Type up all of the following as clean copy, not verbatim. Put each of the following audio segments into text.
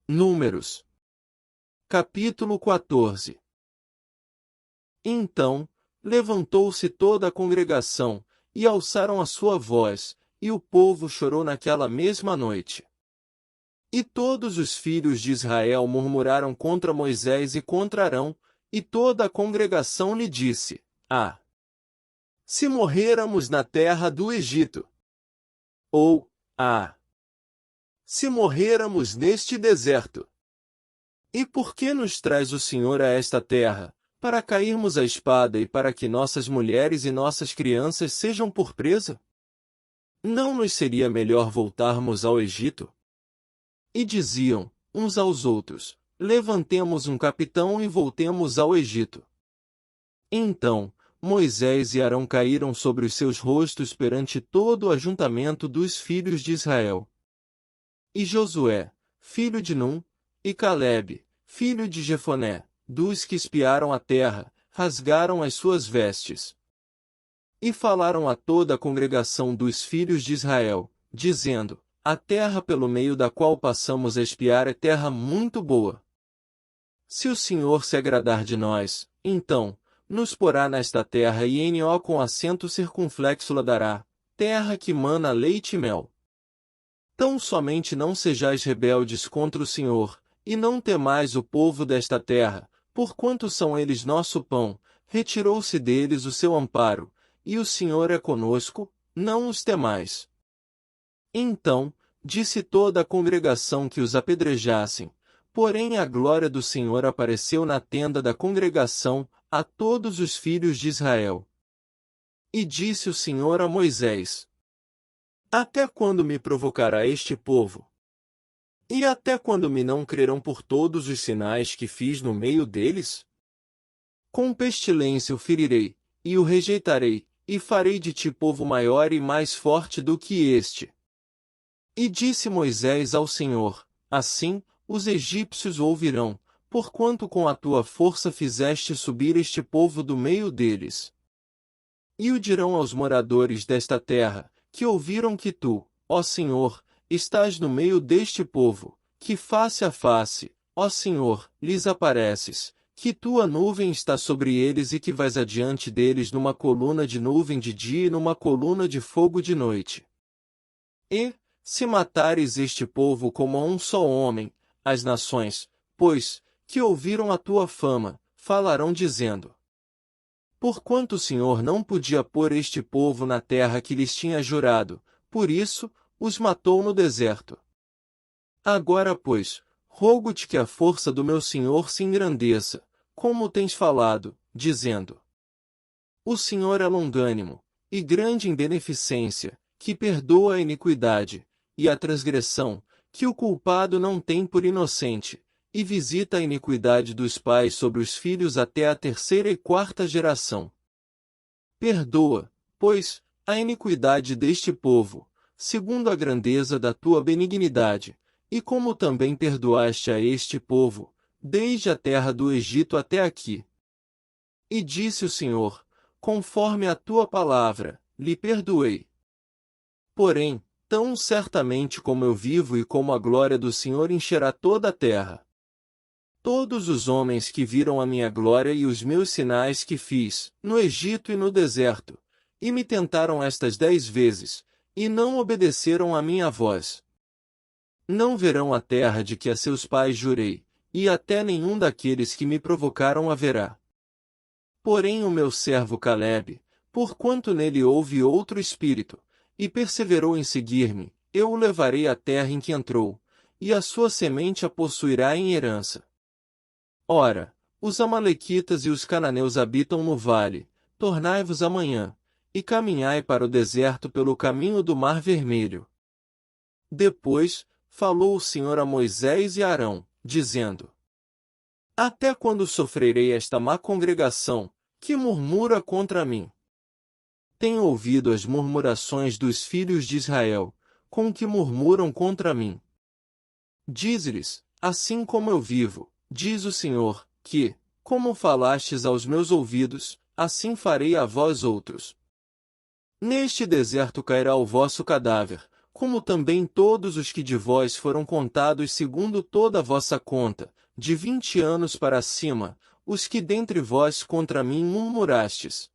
Números. Capítulo 14. Então, levantou-se toda a congregação, e alçaram a sua voz, e o povo chorou naquela mesma noite. E todos os filhos de Israel murmuraram contra Moisés e contra Arão, e toda a congregação lhe disse: Ah! Se morrêramos na terra do Egito! Ou, ah! Se morrêramos neste deserto! E por que nos traz o Senhor a esta terra, para cairmos à espada e para que nossas mulheres e nossas crianças sejam por presa? Não nos seria melhor voltarmos ao Egito? E diziam, uns aos outros, levantemos um capitão e voltemos ao Egito. Então, Moisés e Arão caíram sobre os seus rostos perante todo o ajuntamento dos filhos de Israel. E Josué, filho de Num, e Calebe, filho de Jefoné, dos que espiaram a terra, rasgaram as suas vestes. E falaram a toda a congregação dos filhos de Israel, dizendo: A terra pelo meio da qual passamos a espiar é terra muito boa. Se o Senhor se agradar de nós, então, nos porá nesta terra e em Ó com assento circunflexo la dará, terra que mana leite e mel. Tão somente não sejais rebeldes contra o Senhor, e não temais o povo desta terra, porquanto são eles nosso pão, retirou-se deles o seu amparo, e o Senhor é conosco, não os temais. Então, disse toda a congregação que os apedrejassem, porém a glória do Senhor apareceu na tenda da congregação, a todos os filhos de Israel. E disse o Senhor a Moisés: Até quando me provocará este povo? E até quando me não crerão por todos os sinais que fiz no meio deles? Com pestilência o ferirei, e o rejeitarei, e farei de ti povo maior e mais forte do que este. E disse Moisés ao Senhor: Assim, os egípcios ouvirão, porquanto com a tua força fizeste subir este povo do meio deles. E o dirão aos moradores desta terra, que ouviram que tu, ó Senhor, estás no meio deste povo, que face a face, ó Senhor, lhes apareces, que tua nuvem está sobre eles e que vais adiante deles numa coluna de nuvem de dia e numa coluna de fogo de noite. E, se matares este povo como a um só homem, as nações, pois, que ouviram a tua fama, falarão dizendo: Porquanto o Senhor não podia pôr este povo na terra que lhes tinha jurado, por isso, os matou no deserto. Agora, pois, rogo-te que a força do meu Senhor se engrandeça, como tens falado, dizendo: O Senhor é longânimo, e grande em beneficência, que perdoa a iniquidade, e a transgressão, que o culpado não tem por inocente, e visita a iniquidade dos pais sobre os filhos até a terceira e quarta geração. Perdoa, pois, a iniquidade deste povo, segundo a grandeza da tua benignidade, e como também perdoaste a este povo, desde a terra do Egito até aqui. E disse o Senhor: Conforme a tua palavra, lhe perdoei. Porém, tão certamente como eu vivo e como a glória do Senhor encherá toda a terra. Todos os homens que viram a minha glória e os meus sinais que fiz, no Egito e no deserto, e me tentaram estas 10 vezes, e não obedeceram à minha voz, não verão a terra de que a seus pais jurei, e até nenhum daqueles que me provocaram a verá. Porém o meu servo Calebe, porquanto nele houve outro espírito, e perseverou em seguir-me, eu o levarei à terra em que entrou, e a sua semente a possuirá em herança. Ora, os amalequitas e os cananeus habitam no vale, tornai-vos amanhã, e caminhai para o deserto pelo caminho do Mar Vermelho. Depois, falou o Senhor a Moisés e a Arão, dizendo: Até quando sofrerei esta má congregação, que murmura contra mim? Tenho ouvido as murmurações dos filhos de Israel, com que murmuram contra mim. Dize-lhes: Assim como eu vivo, diz o Senhor, que, como falastes aos meus ouvidos, assim farei a vós outros. Neste deserto cairá o vosso cadáver, como também todos os que de vós foram contados segundo toda a vossa conta, de 20 anos para cima, os que dentre vós contra mim murmurastes.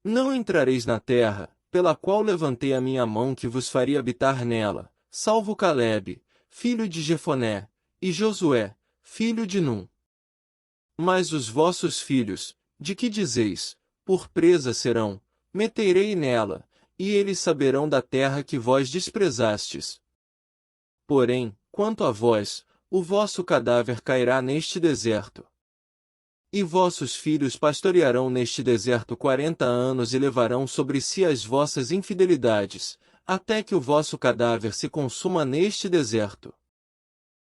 Não entrareis na terra, pela qual levantei a minha mão que vos faria habitar nela, salvo Calebe, filho de Jefoné, e Josué, filho de Num. Mas os vossos filhos, de que dizeis, por presa serão, meterei nela, e eles saberão da terra que vós desprezastes. Porém, quanto a vós, o vosso cadáver cairá neste deserto. E vossos filhos pastorearão neste deserto 40 anos e levarão sobre si as vossas infidelidades, até que o vosso cadáver se consuma neste deserto.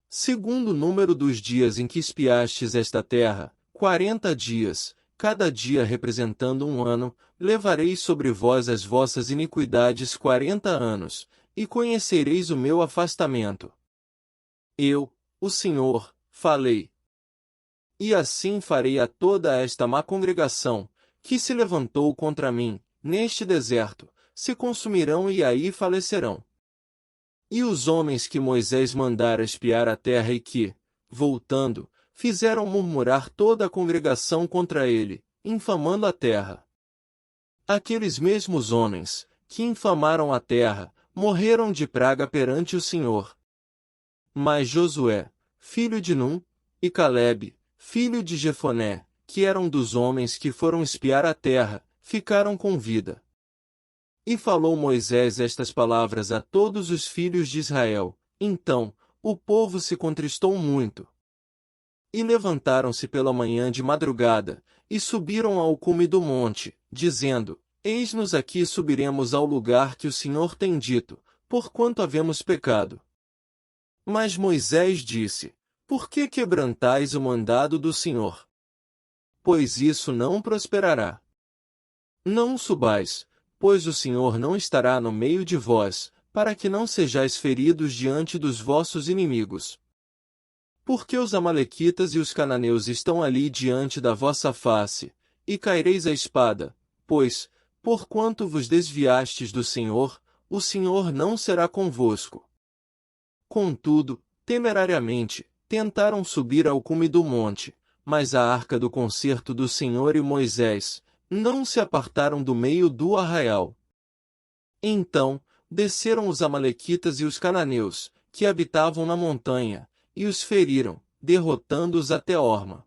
Segundo o número dos dias em que espiastes esta terra, 40 dias, cada dia representando um ano, levareis sobre vós as vossas iniquidades 40 anos, e conhecereis o meu afastamento. Eu, o Senhor, falei. E assim farei a toda esta má congregação, que se levantou contra mim, neste deserto, se consumirão e aí falecerão. E os homens que Moisés mandara espiar a terra e que, voltando, fizeram murmurar toda a congregação contra ele, infamando a terra. Aqueles mesmos homens, que infamaram a terra, morreram de praga perante o Senhor. Mas Josué, filho de Num, e Calebe, filho de Jefoné, que eram dos homens que foram espiar a terra, ficaram com vida. E falou Moisés estas palavras a todos os filhos de Israel. Então, o povo se contristou muito. E levantaram-se pela manhã de madrugada, e subiram ao cume do monte, dizendo, Eis-nos aqui e subiremos ao lugar que o Senhor tem dito, porquanto havemos pecado. Mas Moisés disse, Por que quebrantais o mandado do Senhor? Pois isso não prosperará. Não subais, pois o Senhor não estará no meio de vós, para que não sejais feridos diante dos vossos inimigos. Porque os amalequitas e os cananeus estão ali diante da vossa face, e caireis a espada, pois, porquanto vos desviastes do Senhor, o Senhor não será convosco. Contudo, temerariamente, tentaram subir ao cume do monte, mas a arca do concerto do Senhor e Moisés não se apartaram do meio do arraial. Então, desceram os amalequitas e os cananeus, que habitavam na montanha, e os feriram, derrotando-os até Horma.